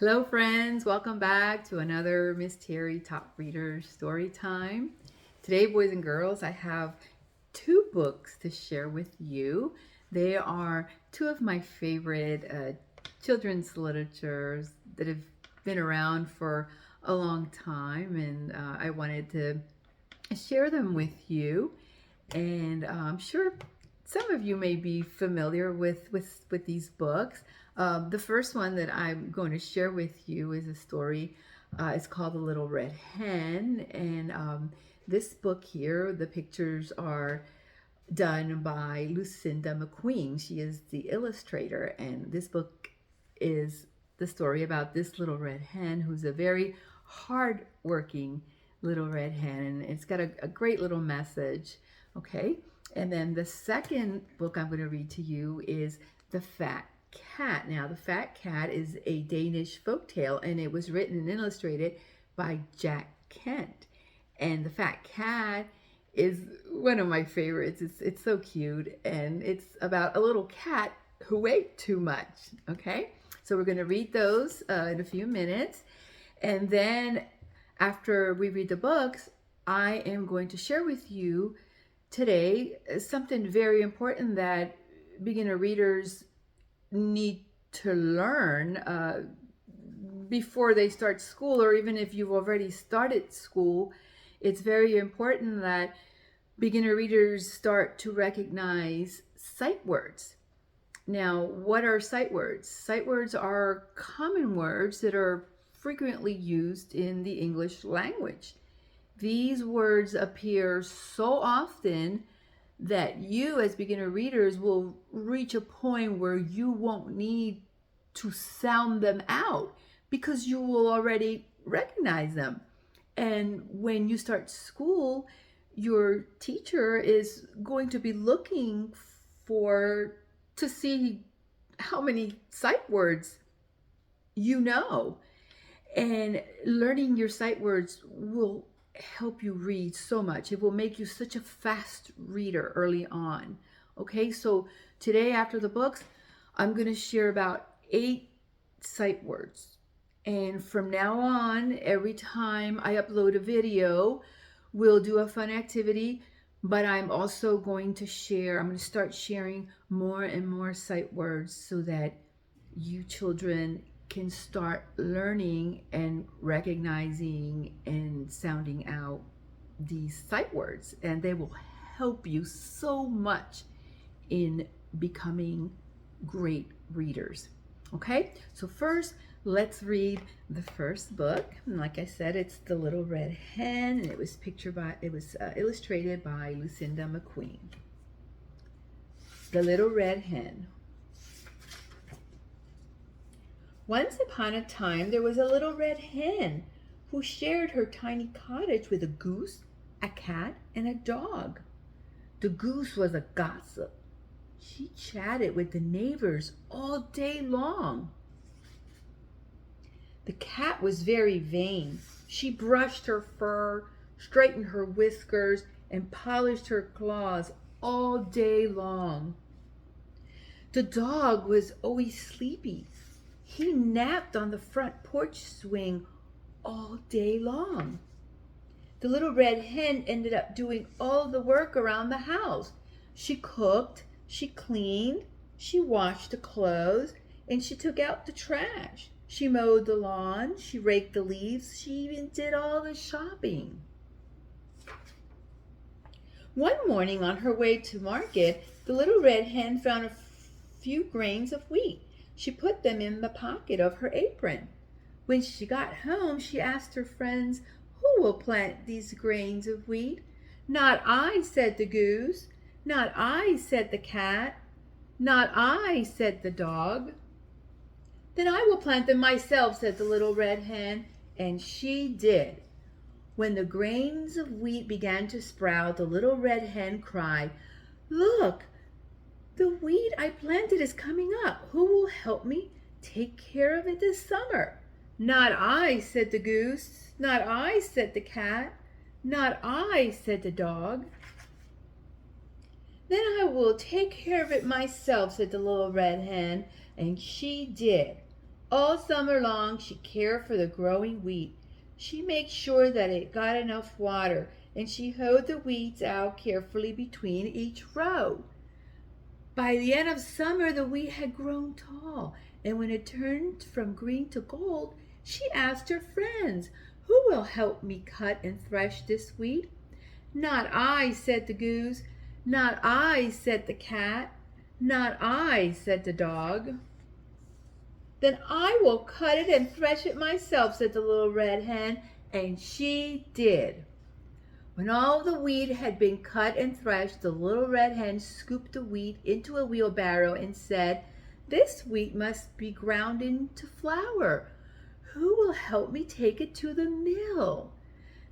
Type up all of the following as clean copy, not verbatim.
Hello, friends. Welcome back to another Miss Terry Top Reader story time. Today, boys and girls, I have two books to share with you. They are two of my favorite children's literatures that have been around for a long time, and I wanted to share them with you. And I'm sure some of you may be familiar with these books. The first one that I'm going to share with you is a story. It's called The Little Red Hen, and this book here, the pictures are done by Lucinda McQueen. She is the illustrator, and this book is the story about this little red hen who's a very hard-working little red hen, and it's got a great little message. Okay, and then the second book I'm going to read to you is The Fat Cat. Now, The Fat Cat is a Danish folktale, and it was written and illustrated by Jack Kent. And The Fat Cat is one of my favorites. It's so cute, and it's about a little cat who ate too much. Okay, so we're going to read those in a few minutes, and then after we read the books, I am going to share with you today something very important that beginner readers need to learn before they start school, or even if you've already started school. It's very important that beginner readers start to recognize sight words. Now, what are sight words? Sight words are common words that are frequently used in the English language. These words appear so often that you, as beginner readers, will reach a point where you won't need to sound them out because you will already recognize them. And when you start school, your teacher is going to be looking for to see how many sight words you know. And learning your sight words will help you read so much. It will make you such a fast reader early on. Okay, so today after the books, I'm going to share about 8 sight words. And from now on, every time I upload a video, we'll do a fun activity, but I'm also going to start sharing more and more sight words so that you children can start learning and recognizing and sounding out these sight words, and they will help you so much in becoming great readers. Okay, so first let's read the first book. And like I said, it's The Little Red Hen, and it was illustrated by Lucinda McQueen. The Little Red Hen. Once upon a time, there was a little red hen who shared her tiny cottage with a goose, a cat, and a dog. The goose was a gossip. She chatted with the neighbors all day long. The cat was very vain. She brushed her fur, straightened her whiskers, and polished her claws all day long. The dog was always sleepy. He napped on the front porch swing all day long. The little red hen ended up doing all the work around the house. She cooked, she cleaned, she washed the clothes, and she took out the trash. She mowed the lawn, she raked the leaves, she even did all the shopping. One morning on her way to market, the little red hen found a few grains of wheat. She put them in the pocket of her apron. When she got home, she asked her friends, "Who will plant these grains of wheat?" "Not I," said the goose. "Not I," said the cat. "Not I," said the dog. "Then I will plant them myself," said the little red hen, and she did. When the grains of wheat began to sprout, the little red hen cried, "Look! The wheat I planted is coming up. Who will help me take care of it this summer?" "Not I," said the goose. "Not I," said the cat. "Not I," said the dog. "Then I will take care of it myself," said the little red hen, and she did. All summer long she cared for the growing wheat. She made sure that it got enough water, and she hoed the weeds out carefully between each row. By the end of summer, the wheat had grown tall, and when it turned from green to gold, she asked her friends, "Who will help me cut and thresh this wheat?" "Not I," said the goose. "Not I," said the cat. "Not I," said the dog. "Then I will cut it and thresh it myself," said the little red hen, and she did. When all the wheat had been cut and threshed, the little red hen scooped the wheat into a wheelbarrow and said, "This wheat must be ground into flour. Who will help me take it to the mill?"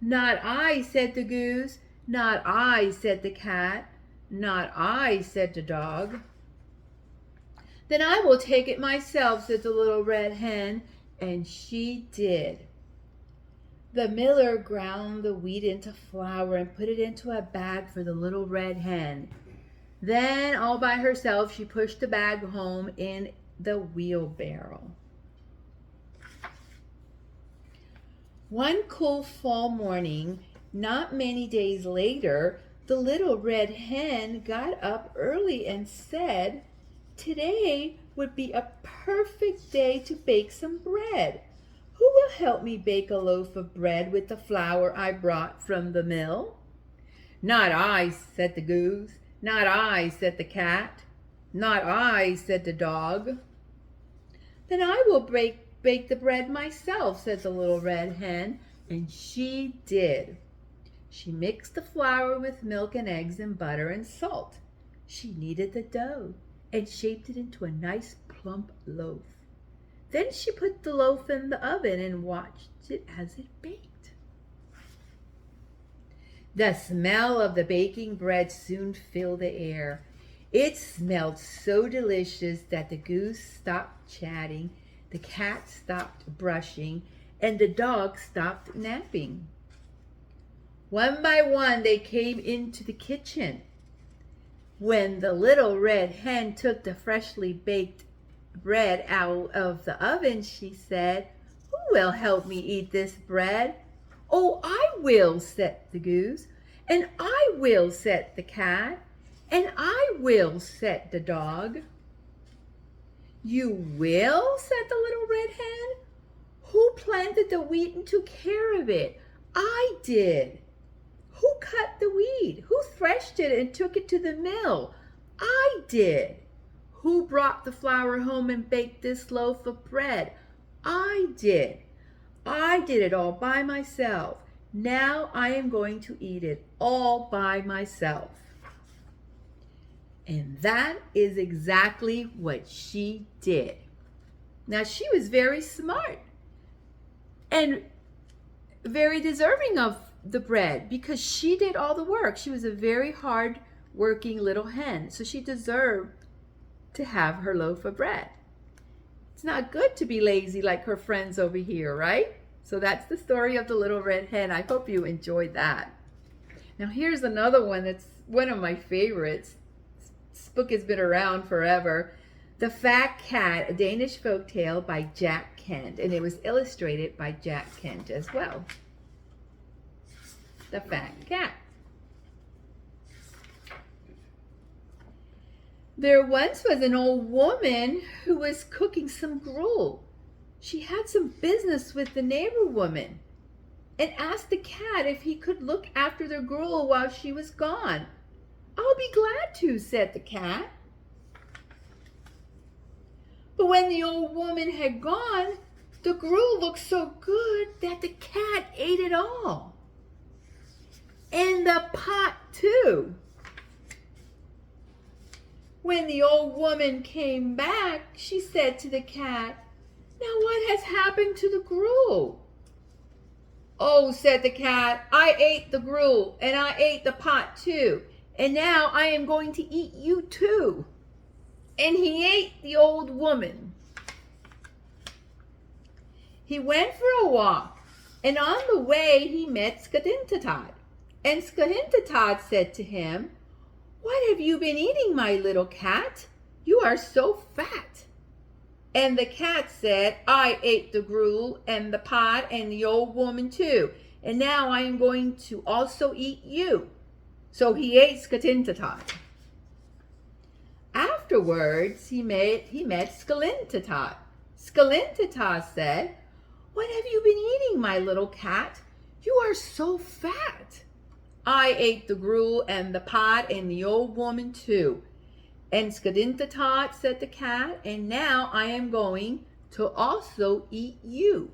"Not I," said the goose. "Not I," said the cat. "Not I," said the dog. "Then I will take it myself," said the little red hen, and she did. The miller ground the wheat into flour and put it into a bag for the little red hen. Then, all by herself, she pushed the bag home in the wheelbarrow. One cool fall morning, not many days later, the little red hen got up early and said, "Today would be a perfect day to bake some bread. Who will help me bake a loaf of bread with the flour I brought from the mill?" "Not I," said the goose. "Not I," said the cat. "Not I," said the dog. "Then I will bake the bread myself," said the little red hen, and she did. She mixed the flour with milk and eggs and butter and salt. She kneaded the dough and shaped it into a nice plump loaf. Then she put the loaf in the oven and watched it as it baked. The smell of the baking bread soon filled the air. It smelled so delicious that the goose stopped chatting, the cat stopped brushing, and the dog stopped napping. One by one they came into the kitchen. When the little red hen took the freshly baked bread out of the oven, she said, "Who will help me eat this bread?" "Oh, I will," said the goose. "And I will," said the cat. "And I will," said the dog. "You will?" said the little red hen. "Who planted the wheat and took care of it?" "I did." "Who cut the wheat? Who threshed it and took it to the mill?" "I did." "Who brought the flour home and baked this loaf of bread?" "I did. I did it all by myself. Now I am going to eat it all by myself." And that is exactly what she did. Now she was very smart and very deserving of the bread because she did all the work. She was a very hard working little hen, so she deserved to have her loaf of bread. It's not good to be lazy like her friends over here, right? So that's the story of the little red hen. I hope you enjoyed that. Now here's another one that's one of my favorites. This book has been around forever. The Fat Cat, a Danish folktale by Jack Kent, and it was illustrated by Jack Kent as well. The Fat Cat. There once was an old woman who was cooking some gruel. She had some business with the neighbor woman and asked the cat if he could look after the gruel while she was gone. "I'll be glad to," said the cat. But when the old woman had gone, the gruel looked so good that the cat ate it all. And the pot too. When the old woman came back, she said to the cat, "Now what has happened to the gruel?" "Oh," said the cat, "I ate the gruel and I ate the pot too. And now I am going to eat you too." And he ate the old woman. He went for a walk, and on the way he met Skahintotad. And Skahintotad said to him, "What have you been eating, my little cat? You are so fat." And the cat said, I ate the gruel and the pot and the old woman too. And now I am going to also eat you. So he ate Skatintatot. Afterwards, he met Skalintatot. Skalintatot said, what have you been eating, my little cat? You are so fat. I ate the gruel and the pot and the old woman too. And Skalintatot, said the cat, and now I am going to also eat you.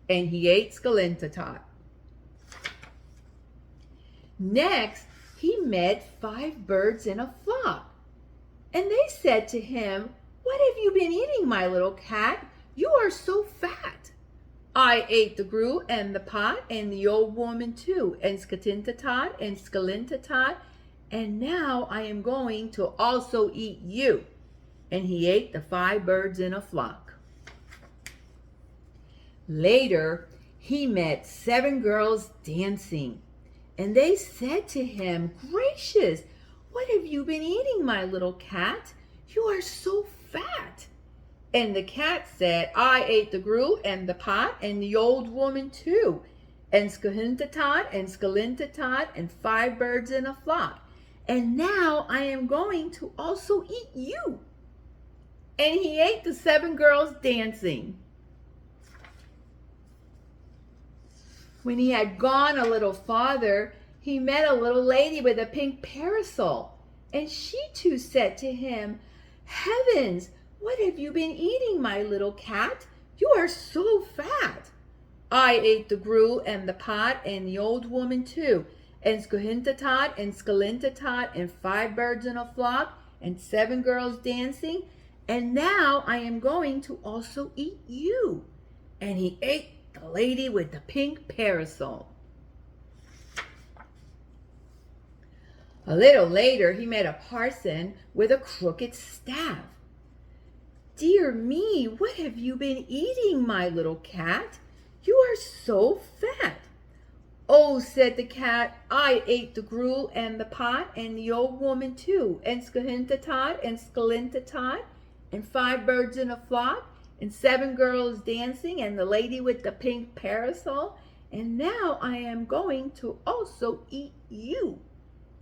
And he ate Skalintatot. Next, he met 5 birds in a flock. And they said to him, what have you been eating, my little cat? You are so fat. I ate the gruel and the pot and the old woman too, and Skatintatot and Skalintatot, and now I am going to also eat you. And he ate the 5 birds in a flock. Later, he met 7 girls dancing, and they said to him, gracious, what have you been eating, my little cat? You are so fat. And the cat said, I ate the gruel and the pot and the old woman too, and Skalintatot and Skalintatot, and 5 birds in a flock. And now I am going to also eat you. And he ate the 7 girls dancing. When he had gone a little farther, he met a little lady with a pink parasol, and she too said to him, heavens, what have you been eating, my little cat? You are so fat. I ate the gruel and the pot and the old woman too, and Skalintatot and Skalintatot, and 5 birds in a flock, and 7 girls dancing, and now I am going to also eat you. And he ate the lady with the pink parasol. A little later, he met a parson with a crooked staff. Dear me, what have you been eating, my little cat? You are so fat. Oh, said the cat, I ate the gruel and the pot and the old woman too, and Skalintatot and Skalintatot, and 5 birds in a flock, and 7 girls dancing, and the lady with the pink parasol, and now I am going to also eat you.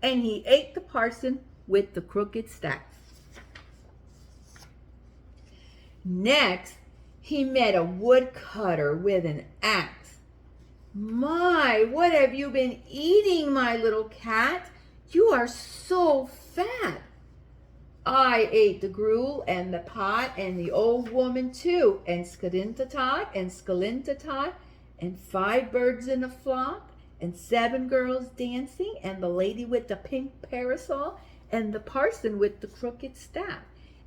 And he ate the parson with the crooked staff. Next, he met a woodcutter with an axe. My, what have you been eating, my little cat? You are so fat. I ate the gruel and the pot and the old woman too, and Skalintatot and Skalintatot, and 5 birds in a flock, and 7 girls dancing, and the lady with the pink parasol, and the parson with the crooked staff.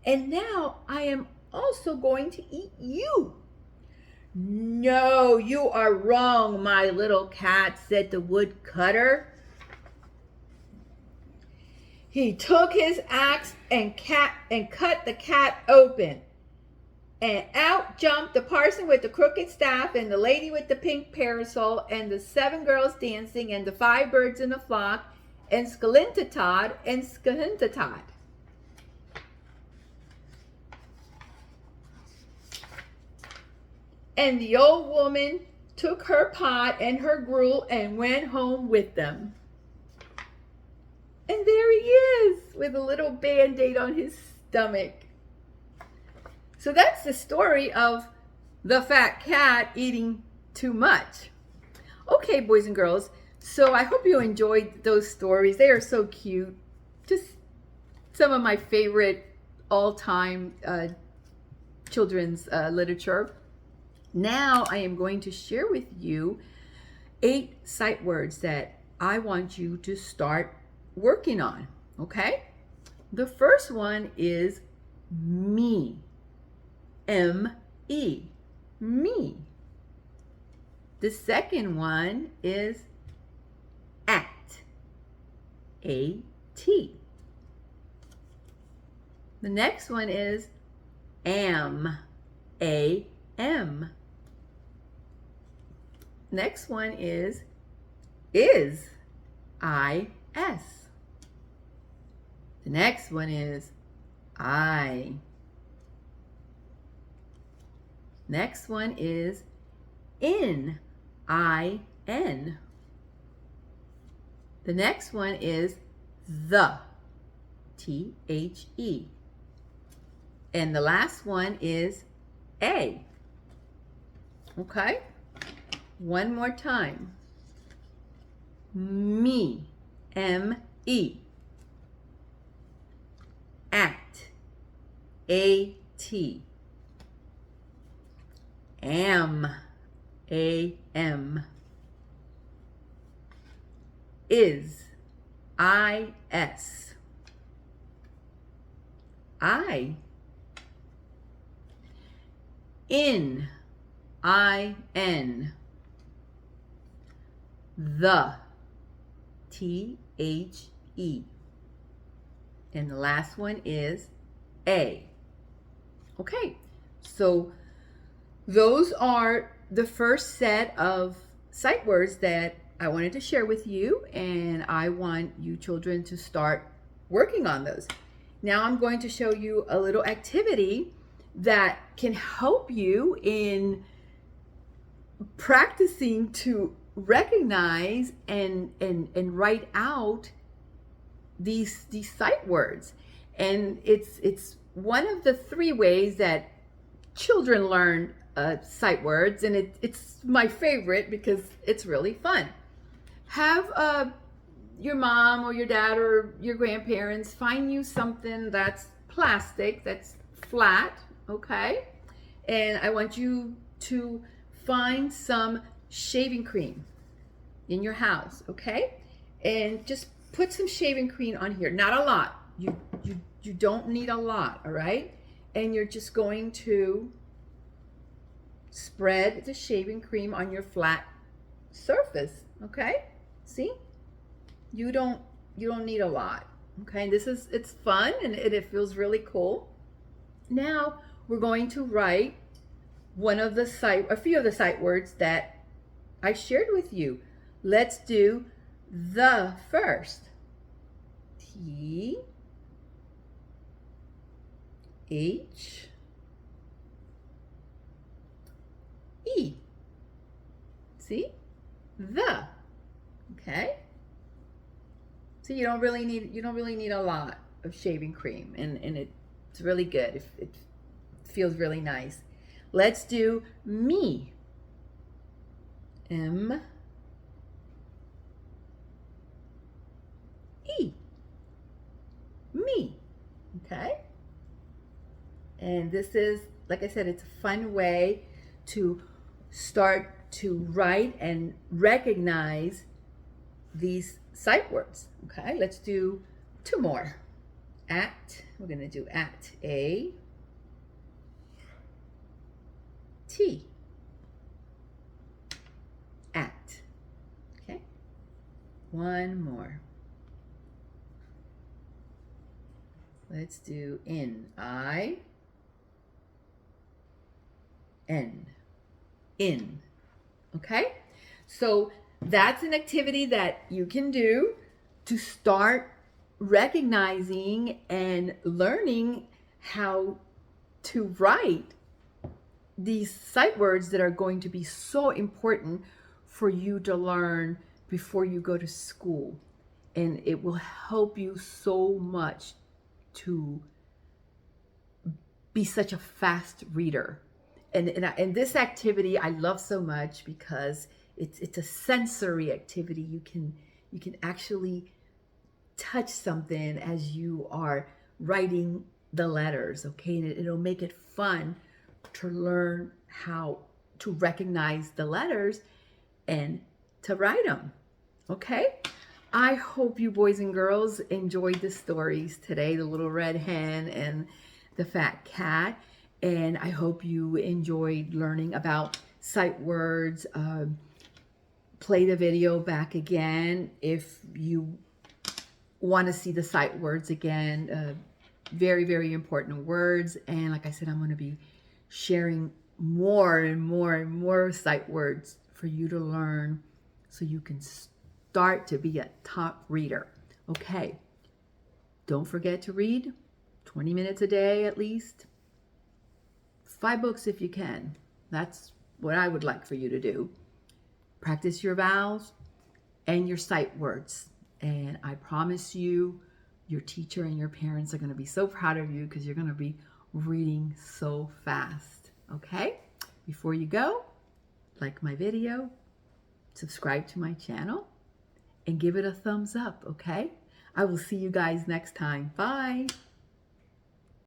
And now I am also going to eat you. No, you are wrong, my little cat, said the woodcutter. He took his axe and cut the cat open. And out jumped the parson with the crooked staff, and the lady with the pink parasol, and the 7 girls dancing, and the 5 birds in a flock, and Skalintatot and Skalintatot. And the old woman took her pot and her gruel and went home with them. And there he is with a little Band-Aid on his stomach. So that's the story of the fat cat eating too much. Okay, boys and girls, so I hope you enjoyed those stories. They are so cute. Just some of my favorite all-time children's literature. Now I am going to share with you 8 sight words that I want you to start working on, okay? The first one is me. M-E, me. The second one is at, A-T. The next one is am, A-M. Next one is I-S. The next one is I. Next one is in, I-N. The next one is the, T-H-E. And the last one is a. Okay? One more time. Me, M-E. At, A-T. Am, A-M. Is, I-S. I. In, I-N. The, T-H-E. And the last one is a. Okay, so those are the first set of sight words that I wanted to share with you, and I want you children to start working on those. Now I'm going to show you a little activity that can help you in practicing to recognize and write out these sight words. And it's one of the 3 ways that children learn sight words, and it's my favorite because it's really fun. Have your mom or your dad or your grandparents find you something that's plastic, that's flat, okay? And I want you to find some shaving cream in your house, okay? And just put some shaving cream on here. Not a lot. You don't need a lot, all right? And you're just going to spread the shaving cream on your flat surface, okay? See? You don't need a lot, okay? It's fun and it feels really cool. Now we're going to write a few of the sight words that I shared with you. Let's do the first. T-H-E. See? The. Okay? So you don't really need a lot of shaving cream, and it's really good. It feels really nice. Let's do me. M-E. Me. Okay? And this is, like I said, it's a fun way to start to write and recognize these sight words. Okay, let's do 2 more. At, we're going to do at, A, T, at. Okay, 1 more. Let's do in, I, N, in. Okay, so that's an activity that you can do to start recognizing and learning how to write these sight words that are going to be so important for you to learn before you go to school. And it will help you so much to be such a fast reader. And this activity I love so much because it's a sensory activity. You can actually touch something as you are writing the letters, okay? And it'll make it fun to learn how to recognize the letters and to write them, okay? I hope you boys and girls enjoyed the stories today, the little red hen and the fat cat. And I hope you enjoyed learning about sight words. Play the video back again if you want to see the sight words again. Very, very important words. And like I said, I'm going to be sharing more and more and more sight words for you to learn so you can start to be a top reader. Okay. Don't forget to read 20 minutes a day at least. 5 books if you can. That's what I would like for you to do. Practice your vowels and your sight words. And I promise you, your teacher and your parents are going to be so proud of you because you're going to be reading so fast. Okay? Before you go, like my video, subscribe to my channel, and give it a thumbs up, okay? I will see you guys next time. Bye.